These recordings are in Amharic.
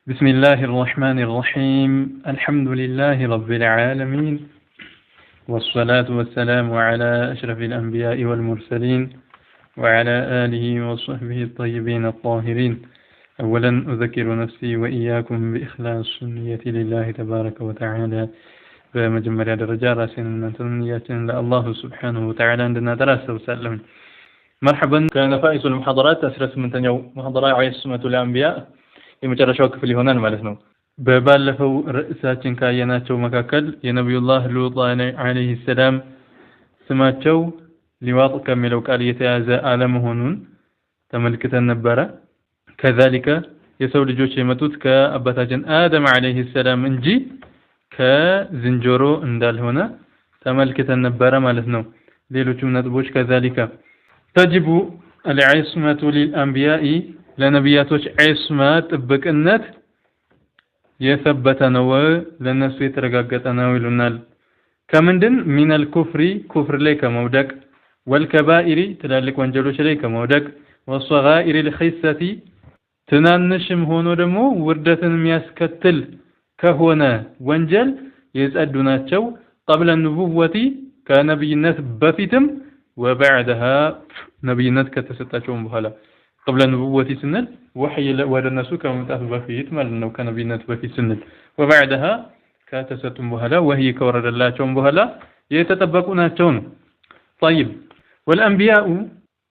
بسم الله الرحمن الرحيم الحمد لله رب العالمين والصلاة والسلام على أشرف الأنبياء والمرسلين وعلى آله وصحبه الطيبين الطاهرين أولا أذكر نفسي وإياكم بإخلاص النية لله تبارك وتعالى بمجمع درجة راسين من تنياتنا لله سبحانه وتعالى عندنا دراسة وسلم مرحبا كان فائز المحاضرات أسرة من تنيو محاضرة عيسمة الأنبياء የመጨረሻው ክፍል ይሆናል ማለት ነው። በባለፈው ርዕሳችን ካየናቸው መካከል የነብዩላህ ሉጥ አለይሂ ሰላም ስማቸው ሊዋጥ ከሚለው ቃል የተያዘ አለመሆኑን ተመልክተን ነበረ። ከዛሊከ የሰው ልጆች የመጡት ከአባታችን አደም አለይሂ ሰላም እንጂ ከዝንጀሮ እንዳልሆነ ተመልክተን ነበረ ማለት ነው። ሌሎችም ነጥቦች ከዛሊከ تجب العصمة للأنبياء ለነብያቶች ዒስማ ጥብቅነት የሰበተ ነው ለነሱ የተረጋገጠ ነው ይሉናል። ከምንድን ሚነል ኩፍሪ ኩፍር ላይ ከመውደቅ ወልከባኢሪ ትላልቅ ወንጀሎች ላይ ከመውደቅ ወሰጋኢሪ الخسة ትናንሽም ሆኖ ደግሞ ውርደትን የሚያስከትል ከሆነ ወንጀል የጸዱ ናቸው። قبل النبوة ከነብይነት በፊትም وبعدها ነብይነት ከተሰጣቸውም በኋላ قبل النبوة سنل وحي ودنسو كمتاف بفيت مالنو كنبينات بفيت سنل وبعدها كاتستم بهلا وهي كورد الله چون بهلا يتطبقون چون. طيب والأنبياء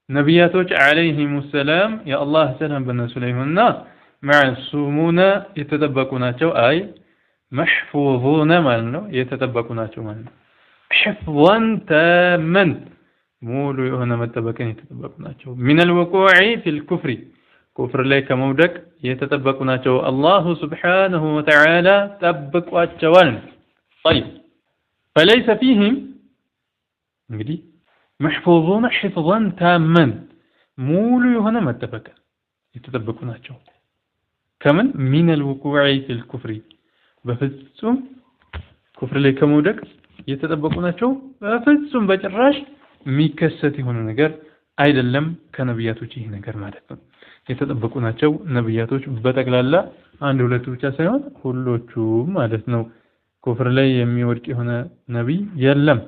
نبياتوች عليهم السلام يا الله سلام بالنسو ليهن معصومون يتطبقون چو أي محفوظون مالنو يتطبقون چو مالنو حفظا تاما مولو يهنا متبقين يتطبقوناቸው من الوقوع في الكفر كفر ላይ ከመውደቅ የተጠበቁናቸው الله سبحانه وتعالى ጠብቋቸዋል። طيب فليس فيهم እንግዲህ محفوظون حفظا تاما ሙሉ የሆነ መጠበቅ የተጠበቁናቸው ከምን من الوقوع في الكفر በፍጹም كفر ላይ ከመውደቅ የተጠበቁናቸው በፍጹም በጭራሽ ሚከሰት የሆነ ነገር አይደለም ከነብያቶች ይሄ ነገር ማለት ነው። የተጠበቁ ናቸው ነብያቶች በጠቅላላ አንድ ሁለቱ ብቻ ሳይሆን ሁሎቹም ማለት ነው። ኩፍር ላይ የሚወድቅ የሆነ ነብይ የለም።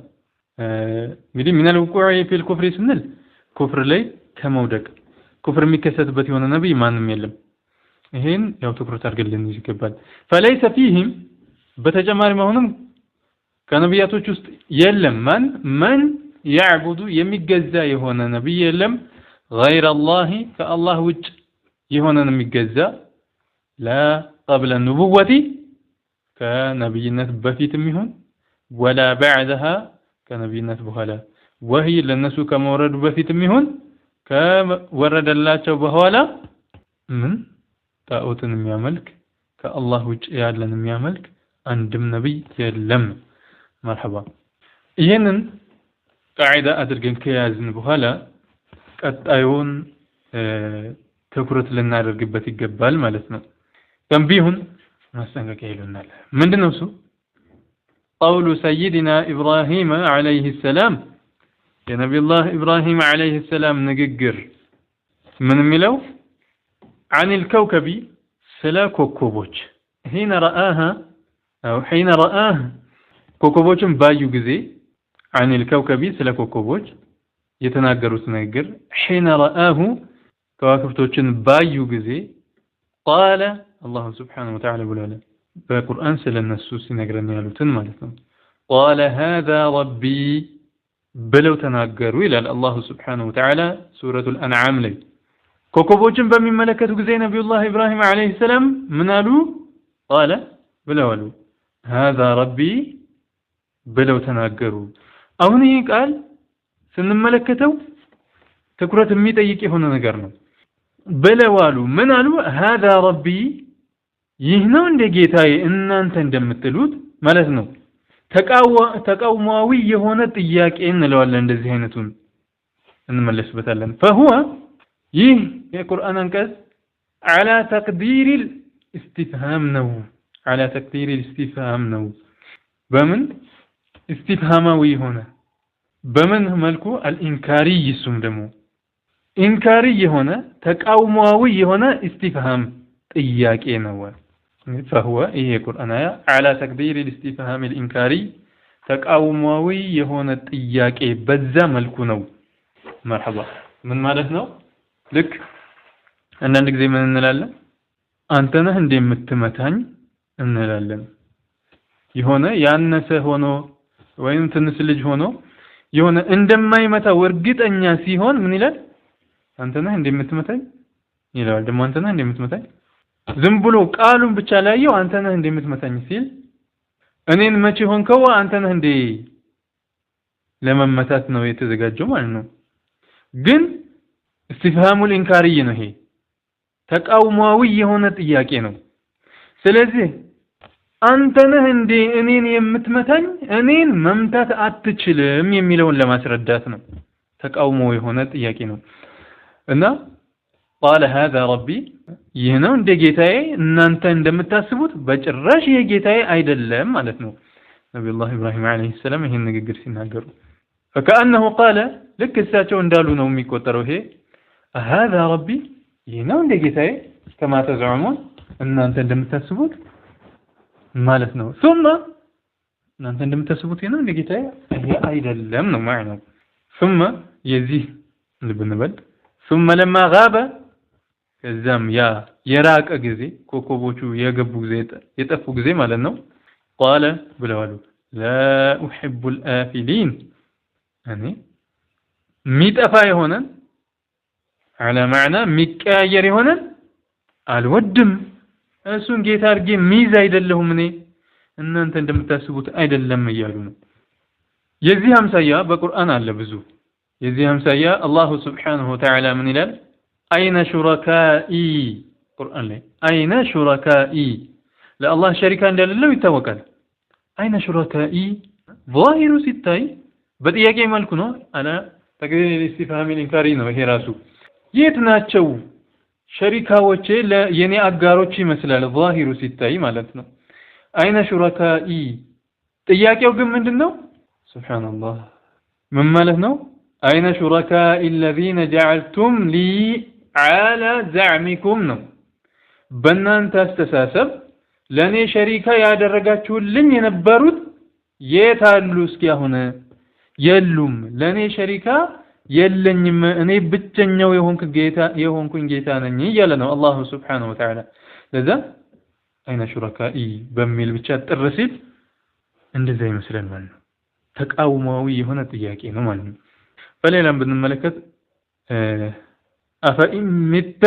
እንግዲህ من الوقوع في الكفر ስንል ኩፍር ላይ ከመውደቅ ኩፍር የሚከሰትበት የሆነ ነብይ ማንም የለም። ይሄን ያው ትኩረት አድርገን ይገባል። فليس فيهم በተጨማሪ መሆኑም ከነብያቶች ውስጥ የለም ማን يعبد يمجزا يهونا نبي لم غير الله كالله وج يهونا نمجزا لا قبل النبوة كنبينا بفيت مهون ولا بعدها كنبينا بهلا وهي للناس كما ورد بفيت مهون كورد الله بهلا من تاؤت يملك كالله وج يعلن يملك عندم نبي يلم مرحبا ينن قاعدة أدرجن كيازن بهلا قطعون ትኩረት ልናደርግበት ይገባል ማለት ነው። ተንቢሁን ማስጠንቀቂያ ይሉናል። ምንድነው እሱ? قول سيدنا إبراهيم عليه السلام የነብዩ الله إبراهيم عليه السلام ንግግር ምን የሚለው عن الكوكب سلا ኮከቦች حين رآها أو حين رآه ኮከቦችን ባዩ ጊዜ عن الكوكب سلا كوكبوج يتناقروا تناقر حين رآه كواكبتوچن بايو غزي قال الله سبحانه وتعالى بلاله بالقرآن سلا النسوس ينقرن يالوتن مالتهم قال هذا ربي بلو تناقروا إلى الله سبحانه وتعالى سورة الأنعام لي كوكبوچن بمن ملكته غزي نبي الله إبراهيم عليه السلام منالو قال بلولو هذا ربي بلو تناقروا አሁን ይሄ ቃል ስንመለከተው ትኩረት የሚጠይቅ የሆነ ነገር ነው። በለዋሉ ምን አሉ? هذا ربي ይህ ነው እንደ ጌታዬ እናንተ እንደምትሉት ማለት ነው። ተቃውሟዊ የሆነ ጥያቄ እንለዋለን። እንደዚህ አይነቱን እንመለስበታለን። فهو ይህ የቁርአን አንቀጽ على تقدير الاستفهام ነው። على تقدير الاستفهام ነው። በምን استفهاماوي هنا بمن ملكو الإنكاري يسم دمو إنكاري هنا تقاوماوي هنا استفهام ጥያቄ ነው فهو إيه القرآن على تقدير الاستفهام الإنكاري تقاوموي يهون إياك بزا ملكونو مرحبا من مالتنا لك أن عندك زي ما نلالن أنتنا هندي متمتان نلالن يهونا يانس هونو وين تنسلج هونو يهونا عندما يمتا ورقت أنياسي هون من يلال أنتنا هندي متمتان يلال دم أنتنا هندي متمتان زنبلو قالوا بتشالايو أنتنا هندي متمتان يسيل أنين ما تشوفون كوا أنتنا هندي لما متاتنا ويتزجاجو مالنو جن استفهام الإنكاري نهي تقاوماوي هنا ጥያቄ ነው ስለዚህ አንተነ እንዴ እኔን የምትመታኝ እኔን መምታት አትችልም የሚለውን ለማስረዳት ነው ተቃውሞ የሆነ ጥያቄ ነው እና قال هذا ربي ይሄነው እንደ ጌታዬ እናንተ እንደምታስቡት በጭራሽ የጌታዬ አይደለም ማለት ነው ነብዩላህ ኢብራሂም አለይሂ ሰላም ይሄን ንግግር ሲናገሩ فكأنه قال ልክ እሳቸው እንዳሉ ነው የሚቆጠረው ይሄ هذا ربي ይሄነው እንደ ጌታዬ كما تزعمون እናንተ እንደምታስቡት ማለት ነው ثم እናንተ እንደምታስቡት ይሄነው እንደ ጌታዬ ይሄ አይደለም ነው ማለት ነው ثم የዚህ ልብንበል ثم لما غاب ከዛም ያ የራቀ ጊዜ ኮኮቦቹ የገቡ ጊዜ የጠፉ ጊዜ ማለት ነው قال ብለዋል لا احب الافلين እኔ ሚጠፋ የሆነ على معنى ሚቀያየር የሆነ አልወድም እሱን ጌታ አድርጌ ሚዝ አይደለሁም እኔ እናንተ እንደምታስቡት አይደለም እያሉ ነው የዚህ አምሳያ በቁርአን አለ ብዙ የዚህ አምሳያ አላሁ Subhanahu Wa Ta'ala ምን ይላል አይነ ሹረካኢ ቁርአን ላይ አይነ ሹረካኢ ለአላህ ሸሪካ እንደሌለው ይታወቃል አይነ ሹረካኢ ظاهሩ ሲታይ በጥያቄ መልኩ ነው አላ ተግሪር ኢስቲፍሃም ኢንካሪ ነው ይሄ ራሱ የት ናቸው ሸሪካዎቼ የኔ አጋሮች ይመስላል ظاهሩ ሲታይ ማለት ነው አይነ ሹረካኢ ጥያቄው ግን ምንድነው ሱብሃንአላህ ምን ማለት ነው አይነ ሹረካኢ الذين جعلتم لي على زعمكم ነው በእናንተ አስተሳሰብ ለኔ ሸሪካ ያደረጋችሁልኝ የነበሩት የት አሉ እስኪ አሁን የሉም ለኔ ሸሪካ የለኝም እኔ ብቸኛው የሆንኩኝ ጌታ ነኝ እያለ ነው አላሁ Subhanahu Wa Ta'ala ለዛ አይነ ሹረካኢ በሚል ብቻ ጥርሲል እንደዛ ይመስላል ማለት ነው ተቃውማዊ የሆነ ጥያቄ ነው ማለት ነው በሌላም ብንመለከት አፈኢምተ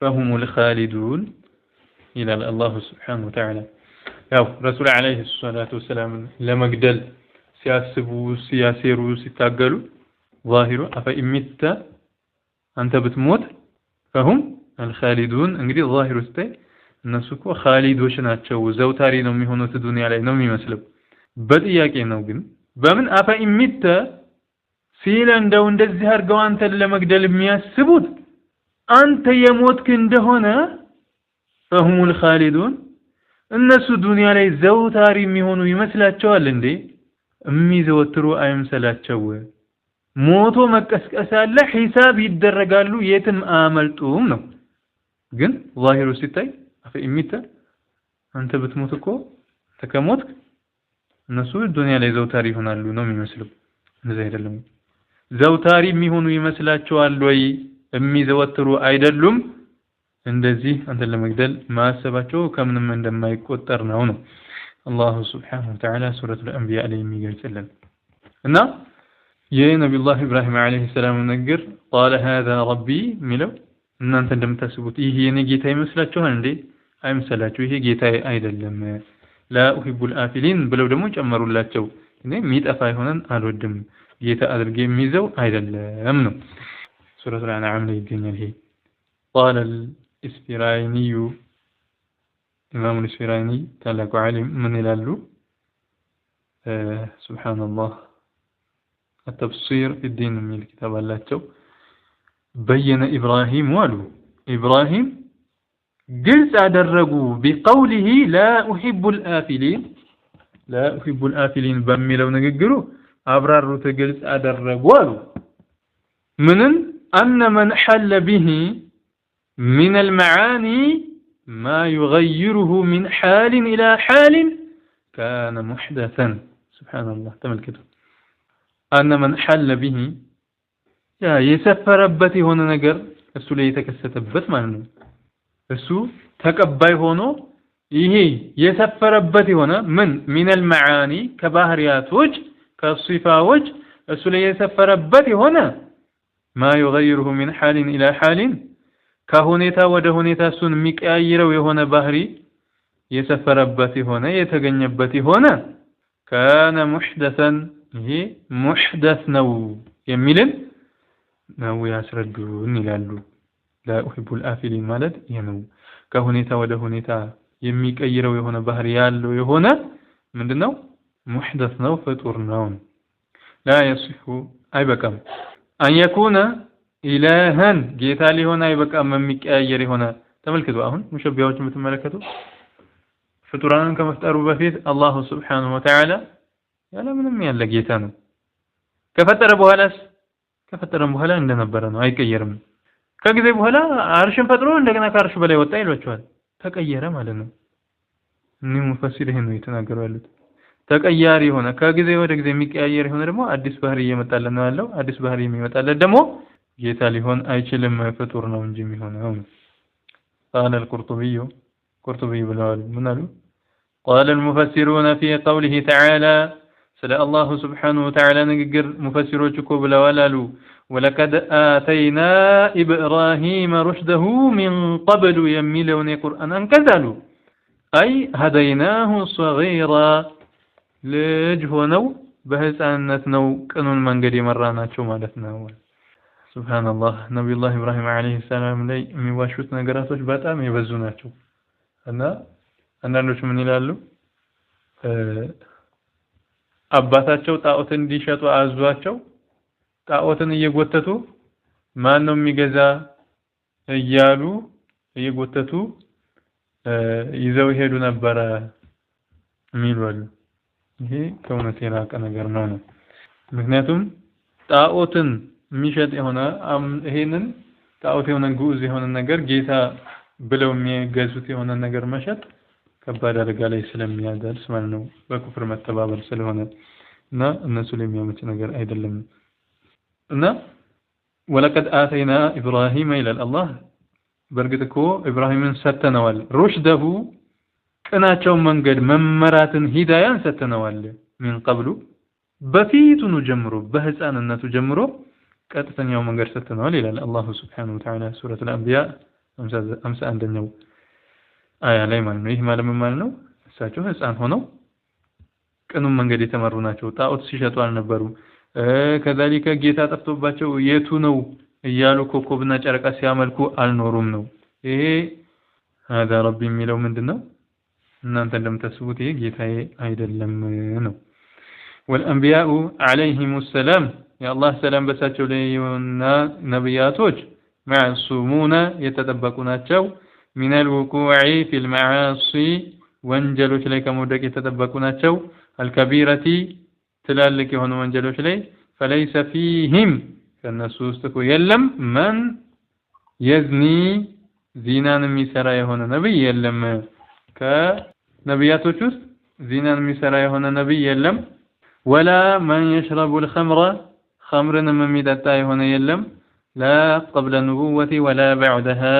فهم الخالدون إلى الله سبحانه وتعالى ያው ረሱል አለይሂ ሰላቱ ወሰለም ለመግደል ሲያስቡ ሲያሴሩ ሲታገሉ ظاهሩ አፈኢምተ አንተ ብትሞት فهم الخالدون እንግዲህ ظاهሩ ስታይ እነሱ እኮ ኻሊዶች ናቸው ዘውታሪ ነው የሚሆኑት ዱንያ ላይ ነው የሚመስለው በጥያቄ ነው ግን በምን አፈኢምተ ሲል እንደው እንደዚህ አድርገው አንተን ለመግደል የሚያስቡት አንተ የሞትክ እንደሆነ فهم الخالدون እነሱ ዱንያ ላይ ዘውታሪ የሚሆኑ ይመስላቸዋል እንዴ የሚዘወትሩ አይምሰላቸው ሞቶ መቀስቀስ አለ ሂሳብ ይደረጋሉ የትም አመልጡም ነው ግን ظاهሩ ሲታይ አፈኢምተ አንተ ብትሞት እኮ ተከሞት እነሱ ዱንያ ላይ ዘውታሪ ይሆናሉ ነው የሚመስለው እንደዛ አይደለም ዘውታሪ የሚሆኑ ይመስላቸዋል ወይ የሚዘወትሩ አይደሉም እንደዚህ አንተ ለመግደል ማሰባቸው ከምንም እንደማይቆጠር ነው አላሁ Subhanahu Wa Ta'ala ሱረቱል አንቢያ ላይ የሚገልጽልን እና የነብዩላህ ኢብራሂም አለይሂ ሰላም ነገር قال هذا ربي ሚለው እናንተ እንደምታስቡት ይሄ የኔ ጌታ ይመስላችኋል እንዴ አይመስላችሁ ይሄ ጌታዬ አይደለም لا احب الافلين ብለው ደግሞ ጨመሩላቸው እኔ ሚጠፋ ይሆነን አልወድም ጌታ አድርጌ የሚይዘው አይደለም ነው ሱረቱል አንዓም ላይ ይገኛል ይሄ قال الاسفرايني امام الاسفرايني ታላቁ ዓሊም ምን ይላሉ سبحان الله التفسير في الدين من الكتاب አላቸው بين ابراهيم والو ابراهيم ግልጽ አደረጉ بقوله لا احب الافلين لا احب الافلين በሚለው ንግግሩ አብራሩት ግልጽ አደረጉ አሉ ምንን أن من حل به من المعاني ما يغيره من حال إلى حال كان محدثا سبحان الله تملكته أن من حل به يا يسفر بتي هنا نجر السو لي يتكستبت معناه السو تقباي هونو ይሄ የሰፈረበት የሆነ من المعاني ከባህሪያቶች ከصفاዎች እሱ ላይ የሰፈረበት የሆነ ما يغيره من حال إلى حال ከሁኔታ ወደ ሁኔታ እሱን የሚቀያየረው የሆነ ባህሪ የሰፈረበት የሆነ የተገኘበት የሆነ كان محدثا ይሄ محدث ነው የሚልን ነው ያስረዱን ይላሉ لا أحب الآفلين ማለት ይሄ ነው ከሁኔታ ወደ ሁኔታ የሚቀይረው የሆነ ባህሪ ያለው የሆነ ምንድነው محدث ነው ፍጡር ነው لا يصح አይበቃም أن يكون إلها ጌታ ሊሆን አይበቃም የሚቀያየር የሆነ ተመልከቱ አሁን ሙሸቢያዎችን ብትመለከቱ ፍጡራንን ከመፍጠሩ በፊት አላህ Subhanahu Wa Ta'ala ያለ ምንም ያለ ጌታ ነው ከፈጠረ በኋላ እንደነበረ ነው አይቀየርም ከጊዜ በኋላ አርሽን ፈጥሮ እንደገና ከአርሽ በላይ ወጣ ይሏቸዋል ተቀየረ ማለት ነው እነዚህ ሙፈሲሪህ ነው የተናገረው ያሉት ተቀያሪ ሆነ ከጊዜ ወደ ጊዜ የሚቀያየር ሆነ ደግሞ አዲስ ባህሪ እየመጣለን ነው ያለው አዲስ ባህሪ የሚመጣለን ደግሞ ጌታ ሊሆን አይችልም ፍጡር ነው እንጂ የሚሆነው قال القرطبي ብለዋል ምን አሉ قال المفسرون في قوله تعالى سلا الله سبحانه وتعالى ንግግር ሙፈሲሮች እኮ ብለዋል አሉ ولقد آتينا إبراهيم رشده من قبل የሚለውን የቁርአን አንቀጽ አሉ أي هديناه صغيرا ልጅ ሆነው በህፃንነት ነው ቀኑን መንገድ የመራናቸው ማለት ነው ሱብሃንአላህ ነብዩላህ ኢብራሂም አለይሂ ሰላም ላይ የሚዋሹት ነገራቶች በጣም የበዙ ናቸው እና አንዳንዶች ምን ይላሉ አባታቸው ጣዖትን እንዲሸጡ አዟቸው ጣዖትን እየጎተቱ ማን ነው የሚገዛ እያሉ እየጎተቱ ይዘው ሄዱ ነበር የሚሉሉ ይሄ ከእውነት የራቀ ነገር ነው ምክንያቱም ጣዖትን የሚሸጥ የሆነ ይሄንን ጣዖት የሆነ ጉዝ የሆነ ነገር ጌታ ብለው የሚገዙት የሆነ ነገር መሸጥ ከባድ አደጋ ላይ ስለሚያደርስ ማለት ነው በኩፍር መተባበር ስለሆነ እና እነሱ ላይ የሚያመች ነገር አይደለም እና ወለቀድ አተይና ኢብራሂም ይላል አላህ በርግጥ እኮ ኢብራሂምን ሰተነዋል ሩሽደሁ ቅናቸው መንገድ መመራትን ሂዳያን ሰተነዋል من قبل በፊቱኑ ጀምሮ በህፃንነቱ ጀምሮ ቀጥተኛው መንገድ ሰተነዋል ይላል አላህ Subhanahu Wa Ta'ala ሱረቱ አልአንቢያ 51ኛው አያ ላይ ማለት ነው ይህ ማለት ነው እሳቸው ህፃን ሆነው ቅኑን መንገድ የተመሩ ናቸው ጣዖት ሲሸጡ አልነበሩ ከዛሊከ ጌታ ጠፍቶባቸው የቱ ነው እያሉ ኮከብና ጨረቃ ሲያመልኩ አልኖሩም ነው ይሄ هذا ربي የሚለው ምንድነው እናንተ እንደምታስቡት ይሄ ጌታዬ አይደለም ነው والانبياء عليهم السلام يا الله سلام በሳቸው ላይ እና ነብያቶች معصومون የተጠበቁናቸው من الوقوع في المعاصي ወንጀሎች ላይ ከመውደቅ የተጠበቁናቸው الكبيرة ትላልቅ የሆኑ ወንጀሎች ላይ فليس فيهم ከነሱ ውስጥ እኮ የለም من يزني ዚናን የሚሰራ የሆነ ነብይ የለም ከነብያቶች ውስጥ ዚናን የሚሰራ የሆነ ነብይ የለም ولا من يشرب الخمر خمرن የሚጠጣ የሆነ የለም لا قبل النبوة ولا بعدها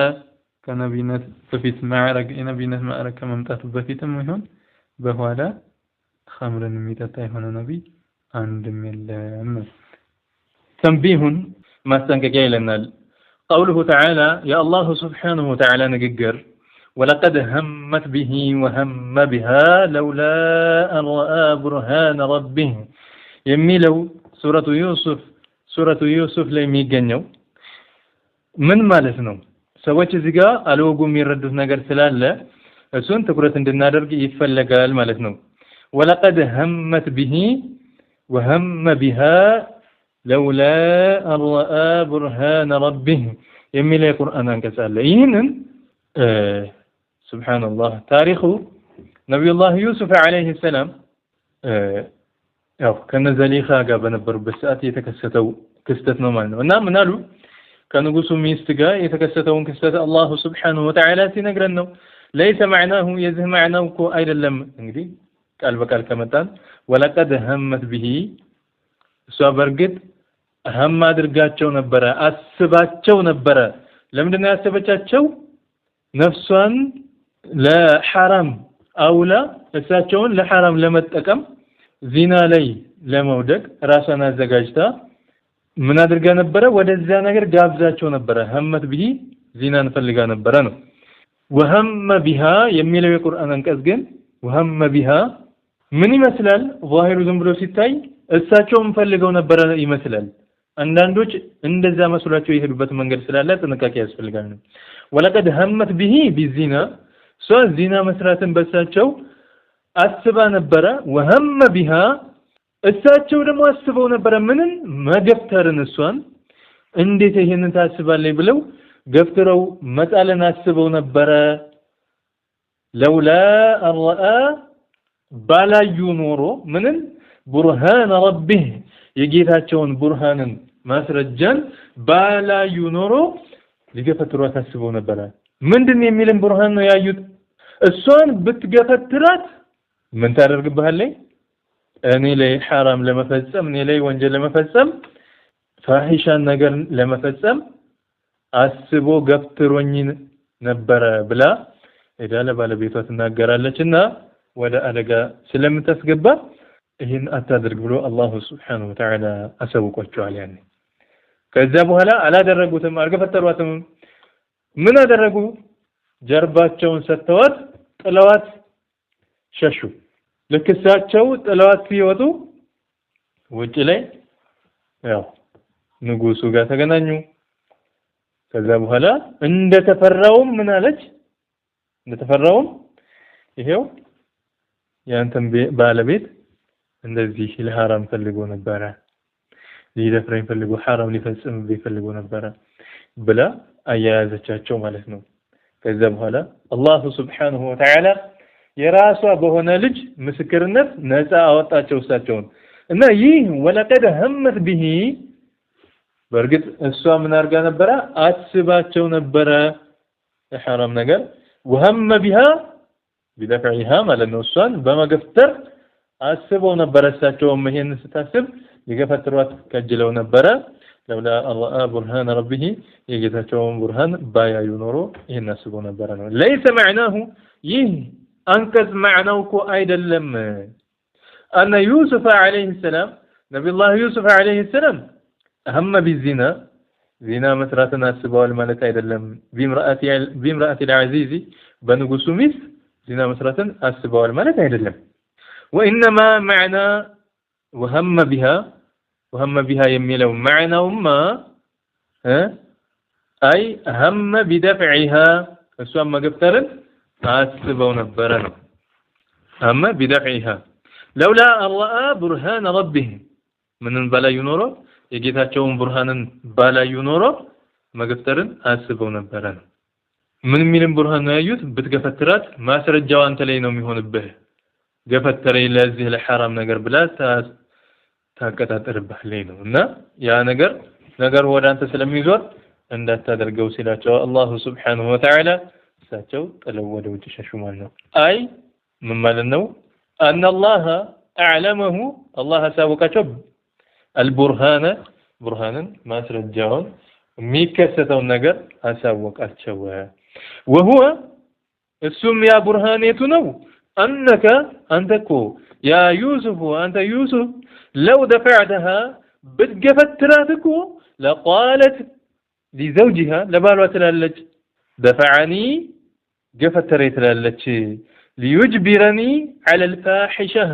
كنبيነት በፊት ማዕረግ የነብይነት ማዕረግ ከመምጣቱ በፊትም ይሁን በኋላ خمرን የሚጠጣ የሆነ ነብይ አንድም የለም تنبيه ማስጠንቀቂያ ይለናል قوله تعالى يا الله سبحانه وتعالى ንግግር ولقد همت به وهم بها لولا أن رأى برهان ربه የሚለው ሱረቱ ዩሱፍ ላይ የሚገኘው ምን ማለት ነው ሰዎች እዚህ ጋር አልወጉ የሚረዱት ነገር ስላለ እሱን ትኩረት እንድናደርግ ይፈልጋል ማለት ነው ولقد همت به وهم بها لولا أن رأى برهان ربه የሚለው የቁርአን አንቀጽ አለ ይህንን سبحان الله تاريخ نبي الله يوسف عليه السلام ያው ከነዘሊኻ ጋር በነበሩበት ሰዓት የተከሰተው ክስተት ነው ማለት ነው እና ምን አሉ ከንጉሱ ሚስት ጋር የተከሰተውን ክስተት አላህ Subhanahu Wa Ta'ala ሲነግረን ነው ليس معناه يزه معناه كو አይደለም እንግዲህ ቃል በቃል ከመጣን ولقد همت به ሷበርግጥ هم አድርጋቸው ነበር አስባቸው ነበር ለምንድነው ያሰበቻቸው ነፍሷን ለሐራም አውላ እሳቸውን ለሐራም ለመጠቀም ዚና ላይ ለመውደቅ ራሷን አዘጋጅታ ምን አድርጋ ነበር ወደዛ ነገር ጋብዛቸው ነበር همت به ዚናን ፈልጋ ነበር ነው وهم بها የሚለው የቁርአን አንቀጽ ግን وهم بها ምን ይመስላል ዛሂሩ ዝም ብሎ ሲታይ እሳቸውም ፈልገው ነበር ይመስላል አንዳንዶች እንደዛ መስሏቸው ይሄዱበት መንገድ ስላለ ጥንቃቄ ያስፈልጋል ነው ولقد همت به بالزنا ዚና መስራትን በሳቸው አስባ ነበር وهم بها እሳቸው ደግሞ አስበው ነበር ምንን መገፍተርን እሷን እንዴት ይሄንን ታስባለች ብለው ገፍትረው መጣለን አስበው ነበር لولا الرأى ባላዩ ኖሮ ምንን ቡርሃን ረቢህ የጌታቸውን ቡርሃንን ማስረጃን ባላዩ ኖሮ ሊገፈትሯት አስበው ነበር ምንድነው የሚልን ቡርሃን ነው ያዩት እሷን ብትገፈትራት ምን ታደርግብሃለች እኔ ላይ حرام ለመፈጸም እኔ ላይ ወንጀል ለመፈጸም ፋሂሻን ነገር ለመፈጸም አስቦ ገፍትሮኝ ነበር ብላ እዳለ ባለቤቷ ተናገራለችና ወደ አደጋ ስለምታስገባ ይሄን አታድርግ ብሎ አላህ Subhanahu Wa Ta'ala አሰውቆቻል ያኔ ከዛ በኋላ አላደረጉትም አርገፈተሯትም ምን አደረጉ ጀርባቸውን ሰጥተዋት ጥለዋት ሸሹ ለክሳቸው ጥለዋት ሲወጡ ውጭ ላይ ያው ንጉሱ ጋር ተገናኙ ከዛ በኋላ እንደተፈራውም ምን አለች እንደተፈራውም ይሄው ያንተም ባለቤት እንደዚህ ለሐራም ፈልጎ ነበር ሊደፍረኝ ፈልጎ حرام ሊፈጽም ፈልጎ ነበር ብላ አያያዘቻቸው ማለት ነው ከዛ በኋላ አላህ Subhanahu Wa Ta'ala የራሷ በሆነ ልጅ ምስክርነት ነፃ አወጣቸው እሳቸውን እና ይህ ወለቀድ همت به በርግጥ እሷ ምን አርጋ ነበር አስባቸው ነበር የሐራም ነገር وهم بها بدفعها ማለት ነው እሷን በመገፍተር አስበው ነበር እሳቸውም ይሄን ስታስብ ይገፈትሯት ከጅለው ነበር لولا الله برهان ربه يجتاچውን برهان ባያዩ ኖሮ ይሄን አስበው ነበር ነው ليس معناه ይህ አንቀጽ معناه እኮ አይደለም أن يوسف عليه السلام نبي الله يوسف عليه السلام هم بالزنا زنا መስራትን አስበዋል ማለት አይደለም بامرأة العزيز በንጉሱ ሚስት زنا መስራትን አስበዋል ማለት አይደለም وإنما معنى وهم بها የሚለው معناውማ أي هم بدفعها እሷን መገፍተርን አስበው ነበር ነው هم بدفعها لولا رأى برهان ربه ምንን ባላዩ ኖሮ የጌታቸውን ቡርሃንን ባላዩ ኖሮ መገፍተርን አስበው ነበር ነው ምን የሚልን ቡርሃን ነው ያዩት ብትገፈትራት ማስረጃው አንተ ላይ ነው የሚሆንብህ ገፈተረኝ ለዚህ ለሐራም ነገር ብላ ታቀጣጥርብህ ላይ ነውና ያ ነገር ወደ አንተ ስለሚዞር እንዳታደርገው ሲላቸው አላህ Subhanahu Wa Ta'ala እሳቸው ጥለው ወደ ውጭ ሸሹ ማለት ነው አይ ምን ማለት ነው ان الله اعلمه الله سابقቸው البرهان برهانا ማስረጃውን የሚከሰተውን ነገር አሳወቃቸው وهو እሱም ያ ቡርሃኔቱ ነው انك انتكو يا يوسف انت يوسف لو دفعتها بتجفتراتكو لقالت لزوجها لبالوا تلالج دفعني جفتريت تلالج ليجبرني على الفاحشه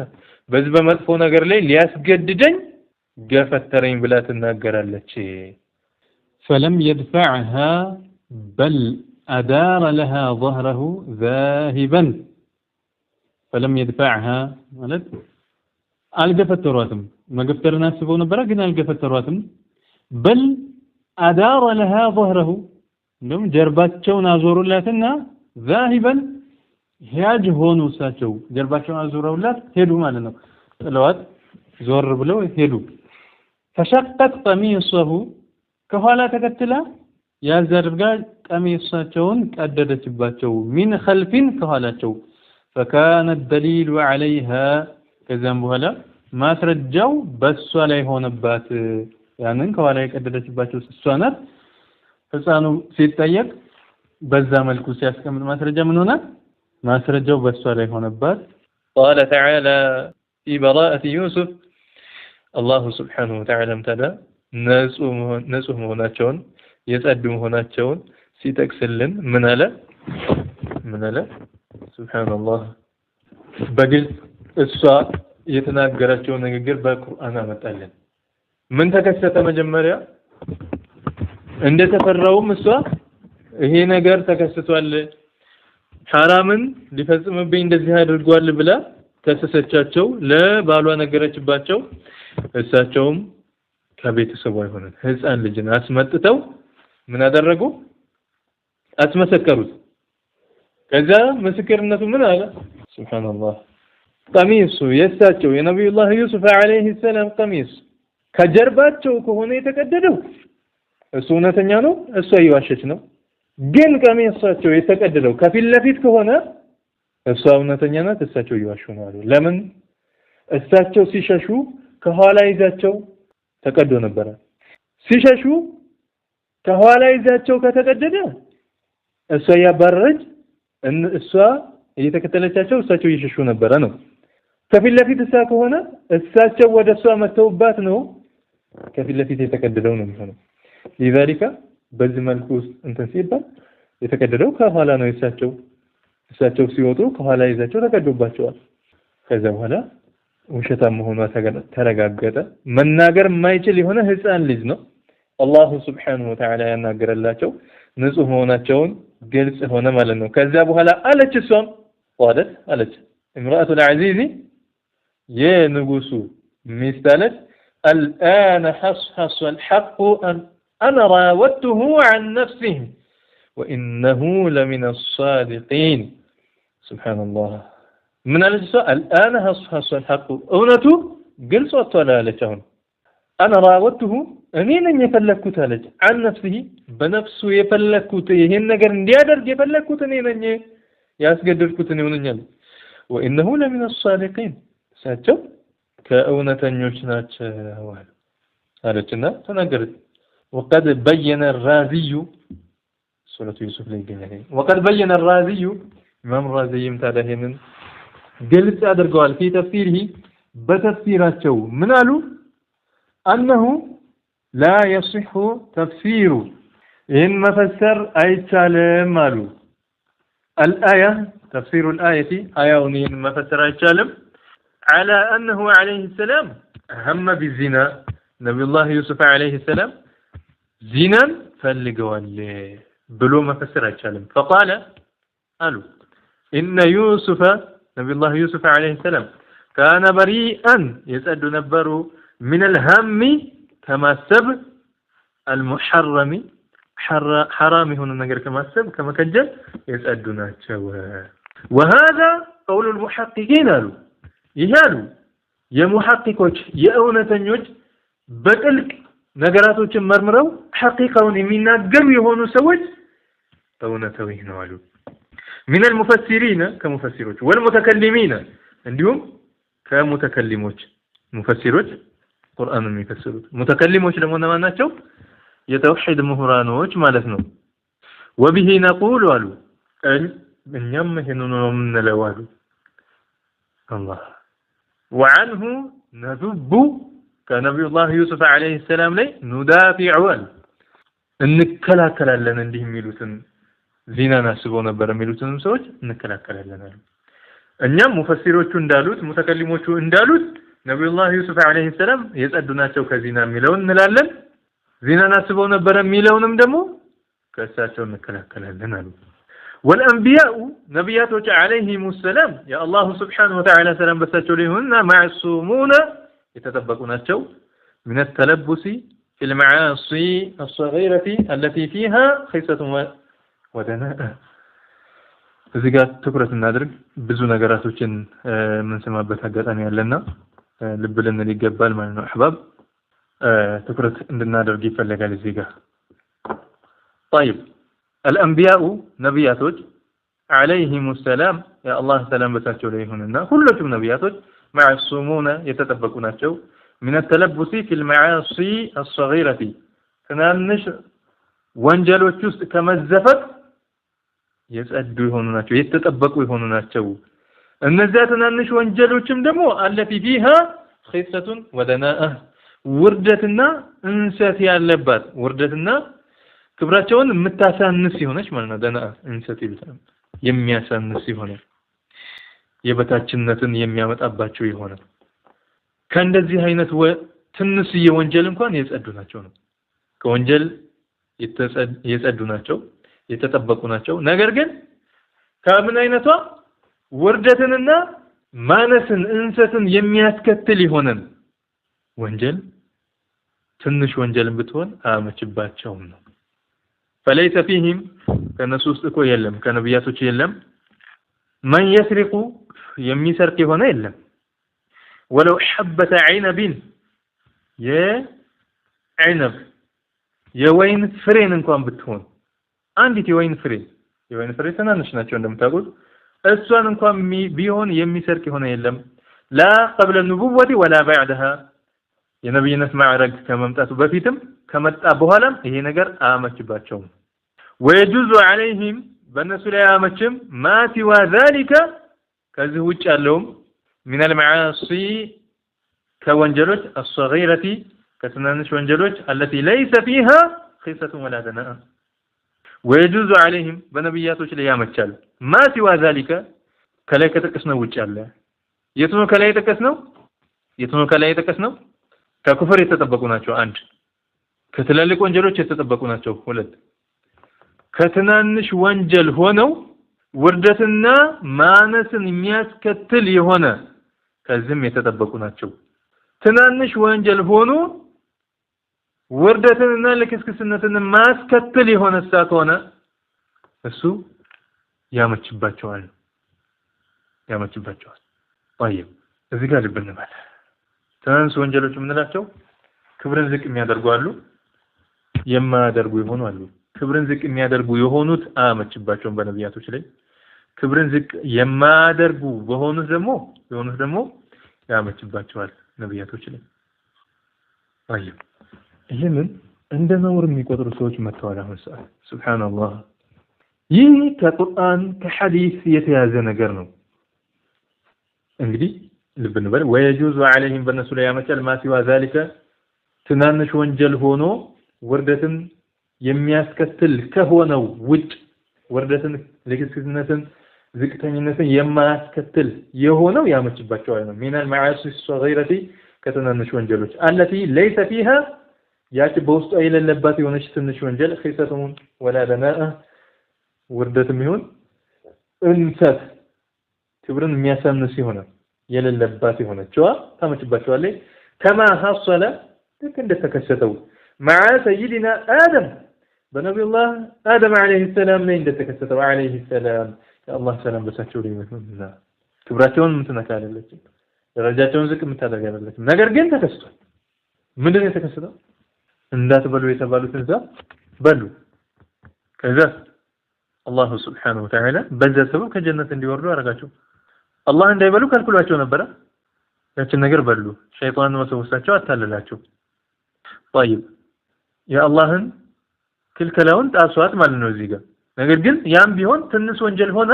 بس بمطفو ነገር ላይ ሊያስገድደኝ جفترين بلا تناغرالچ فلم يدفعها بل أدار لها ظهره ذاهبا فلم يدفعها ማለት አልገፈተሯትም መገፍተርና አስበው ነበር ግን አልገፈተሯትም بل أدار لها ظهره እንደም ጀርባቸውን አዞሩላትና ذاهبا ሂያጅ ሆኑ እሳቸው ጀርባቸውን አዞሩላት ሄዱ ማለት ነው ጥለዋት ዞር ብለው ሄዱ فشقت قميصه ከኋላ ተከትላ ያዘርጋ ቀሚሳቸውን ቀደደችባቸው ሚን ኸልፊን ከኋላቸው فكان الدليل عليها ከዛም በኋላ ማስረጃው በሷ ላይ ሆነባት ያንን ከኋላ የቀደደችባቸው እሷ ናት ህፃኑ ሲጠየቅ በዛ መልኩ ሲያስቀምጥ ማስረጃ ምን ሆነ ማስረጃው በሷ ላይ ሆነባት قال تعالى في براءة يوسف الله سبحانه وتعالى امتدى نسوه مهناتشون يتأدو مهناتشون سيتكسلن من ألا سبحان الله بقل الساء يتناقراتشون نقر بالقرآن متألن من تكسة مجمريا عند تفرعوا الساء هي نقر تكسة حراما لفزم بين دزيها الرجوال بلا ተሰሰቻቸው ለባሏ ነገረችባቸው እሳቸውም ከቤተሰቡ አይሆንም ህፃን ልጅን አስመጥተው ምን አደረጉ አስመሰከሩት ከዛ ምስክርነቱ ምን አለ ሱብሃንአላህ ቀሚሱ የሳቸው የነብዩላህ ዩሱፍ አለይሂ ሰላም ቀሚስ ከጀርባቸው ከሆነ የተቀደደው እሱ እውነተኛ ነው እሱ እየዋሸች ነው ግን ቀሚሳቸው የተቀደደው ከፊት ለፊት ከሆነ እሷ እውነተኛ ናት እሳቸው እየዋሹ ነው አሉ ለምን እሳቸው ሲሸሹ ከኋላ ይዛቸው ተቀዶ ነበር ሲሸሹ ከኋላ ይዛቸው ከተቀደደ እሷ ያባረረች እሷ እየተከተለቻቸው እሳቸው እየሸሹ ነበር ነው ከፊት ለፊት እሳ ከሆነ እሳቸው ወደ እሷ መተውባት ነው ከፊት ለፊት የተቀደደው ነው የሚሆነው لذلك በዚህ መልኩ እንትን ሲባል የተቀደደው ከኋላ ነው እሳቸው ሲወጡ ከኋላ ይዛቸው ተቀዶባቸዋል ከዛ በኋላ ውሸታም መሆኗ ተረጋገጠ መናገር የማይችል የሆነ ህፃን ልጅ ነው አላህ Subhanahu Wa Ta'ala ያናገረላቸው ንጹህ መሆናቸውን ግልጽ ሆነ ማለት ነው ከዛ በኋላ አለች እሷም ወደት አለች امرأة العزيز የንጉሱ ሚስት አለች الآن حصحص الحق أنا راودته عن نفسه وإنه لمن الصادقين سبحان الله من الجزء الآن حصحص الحق أونته قلت وطلالتهم أنا راودته أمين يفلكت لك عن نفسه بنفسه يفلكت هن نجر ديادر يفلكت نينني ياسقدركت نينني وإنه لمن الصادقين ساتو كأونة نيوشنات وال قالتنا تنقرت وقد بين الرازي سورة يوسف لي وقد بين الرازي إمام الرازي امتاده من قلت أدرقوال في تفسيره بتفسيراته من قالوا أنه لا يصح تفسير إن مفسر أي سالم قالوا الآية تفسير الآية آية إن مفسر أي سالم على أنه عليه السلام هم بالزنا نبي الله يوسف عليه السلام زنا فلقوال بلو مفسر أي سالم فقال قالوا إن يوسف نبي الله يوسف عليه السلام كان بريئا يسأل نبره من الهم كما السب المحرم حرام هنا نقر كما السب كما كجل يسألنا وهذا قول المحققين قالوا يهالوا يا محققوች የእውነተኞች በጥልቅ ነገራቶችን መርምረው ሐቂቃውን የሚናገሩ የሆኑ ሰዎች እውነታዊ ነው አሉ من المفسرين كمفسروች والمتكلمين እንዲሁም ከሙተከሊሞች ሙፈሲሮች ቁርአንን የሚፈስሩት ሙተከሊሞች ደግሞ እነማን ናቸው የተውሂድ ምሁራኖች ማለት ነው وبه نقول አሉ እኛም ይሄንን ነው የምንለው አሉ الله وعنه نذب كنبي الله يوسف عليه السلام ላይ ندافع እንከላከላለን እንዲህ የሚሉትን ዚናን አስበው ነበር የሚሉትን ሰዎች እንከላከላለን አሉ እኛም ሙፈሲሮቹ እንዳሉት ሙተከሊሞቹ እንዳሉት ነብዩላህ ዩሱፍ አለይሂ ሰላም የጸዱ ናቸው ከዚና የሚለውን እንላለን ዚናን አስበው ነበር የሚለውንም ደግሞ ከእሳቸው እንከላከላለን አሉ والانبياء نبياتوች عليهم السلام يا الله سبحانه وتعالى سلام በሳቸው ላይ ሆነና معصومون የተጠበቁ ናቸው من التلبس في المعاصي الصغيرة التي فيها خيسة ودناء እዚህ ጋር ትኩረት እናድርግ ብዙ ነገራቶችን የምንሰማበት አጋጣሚ ያለና ልብ ልንል ይገባል ማለት ነው አህባብ ትኩረት እንድናደርግ ይፈልጋል እዚህ ጋር طيب الأنبياء نبياتوج عليهم السلام يا الله سلام بساتشو ليهننا كلهم نبياتوج معصومون يتطبقوناچو من التلبس في المعاصي الصغيرة ትናንሽ ወንጀሎች ውስጥ ከመዘፈቅ የጸዱ ይሆኑ ናቸው የተጠበቁ ይሆኑ ናቸው እነዚያ ትናንሽ ወንጀሎችም ደግሞ አለቲ فيها خيسة ودناء ውርደትና እንሰት ያለባት ውርደትና ክብራቸውን የምታሳንስ ይሆነች ማለት ነው ደና እንሰት ይልታል የሚያሳንስ ይሆነ የበታችነትን የሚያመጣባቸው ይሆነ ከእንደዚህ አይነት ትንሽ የወንጀል እንኳን የጸዱ ናቸው ነው ከወንጀል የጸዱ ናቸው የተጠበቁ ናቸው ነገር ግን ከምን አይነቷ ውርደትንና ማነስን እንሰትን የሚያስከትል ይሆነን ወንጀል ትንሽ ወንጀልን ብትሆን አመችባቸውም ነው فليس فيهم ከነሱስ እኮ የለም ከነብያቶች የለም من يسرق የሚሰርቅ የሆነ የለም ولو حبة عنب የعنب የወይን ፍሬን እንኳን ብትሆን አንዲት የወይን ፍሬ ትናንሽ ናቸው እንደምታውቁት እሷን እንኳን ቢሆን የሚሰርቅ የሆነ የለም لا قبل النبوة ولا بعدها የነብይነት ማዕረግ ከመምጣቱ በፊትም ከመጣ በኋላም ይሄ ነገር አመችባቸው ويجوز عليهم በእነሱ ላይ አመችም ما سوى ذلك ከዚህ ውጭ ያለውም من المعاصي ከወንጀሎች الصغيرة كتنانش وانجلوج التي ليس فيها خيسة ولا دناء ويجوز عليهم بنبياتوች ላይ ያመቻል ما سوى ذلك ከላይ ከተቀስነው ውጭ ያለ የትኑ ከላይ የተቀስነው ከኩፍር የተጠበቁ ናቸው አንድ ከትላልቅ ወንጀሎች የተጠበቁ ናቸው ሁለት ከትናንሽ ወንጀል ሆነው ውርደትና ማነስን የሚያስከትል የሆነ ከዚህም የተጠበቁ ናቸው ትናንሽ ወንጀል ሆኖ ውርደትንና ለክስክስነትን ማስከተል የሆነ ሳትሆነ እሱ ያመችባቸዋል طيب እዚህ ጋር ልብ እንበል ትናንሽ ወንጀሎች ምንላቸው ክብርን ዝቅ የሚያደርጉ አሉ የማያደርጉ ይሆኑ አሉ ክብርን ዝቅ የሚያደርጉ የሆኑት አመችባቸውን በነብያቶች ላይ ክብርን ዝቅ የማያደርጉ በሆኑት ደግሞ ያመችባቸዋል ነብያቶች ላይ طيب ይሄንን እንደ ነውር የሚቆጥሩ ሰዎች መጥተዋል አሁን ሰዓት ሱብሃንአላህ ይህ ከቁርአን ከሐዲስ የተያዘ ነገር ነው እንግዲህ ልብ እንበል ويجوز عليهم በነሱ ላይ ያመቻል ما سوى ذلك ትናንሽ ወንጀል ሆኖ ውርደትን የሚያስከትል ከሆነው ውጭ ውርደትን ለክስክስነትን ዝቅተኝነትን የማያስከትል የሆነው ያመችባቸዋል ነው من المعاصي الصغيرة ከትናንሽ ወንጀሎች التي ليس فيها ያቺ በውስጡ የሌለባት የሆነች ትንሽ ወንጀል خيسة ولا دناء ውርደትም ይሁን እንሰት ክብርን የሚያሳንስ ይሆነ የሌለባት የሆነችዋ ታመችባቸዋለች كما حصل ልክ እንደተከሰተው مع سيدنا آدم بنبي الله آدم عليه السلام ላይ እንደተከሰተው عليه السلام الله سلام በሳቸው ላይ ይመስልና ክብራቸውን ምትነካለች ደረጃቸውን ዝቅ ምታደርጋለች ነገር ግን ተከስቷል ምንድነው የተከሰተው እንዳትበሉ የተባሉትን ዛፍ በሉ ከዛ አላህ Subhanahu Wa Ta'ala በዛ ሰበብ ከጀነት እንዲወርዱ አረጋቸው አላህ እንዳይበሉ ከልክሏቸው ነበር ያችን ነገር በሉ ሸይጣን ወሰወሳቸው አታለላቸው طيب ያ አላህን ክልከላውን ጣሷት ማለት ነው እዚህ ጋር ነገር ግን ያም ቢሆን ትንሽ ወንጀል ሆና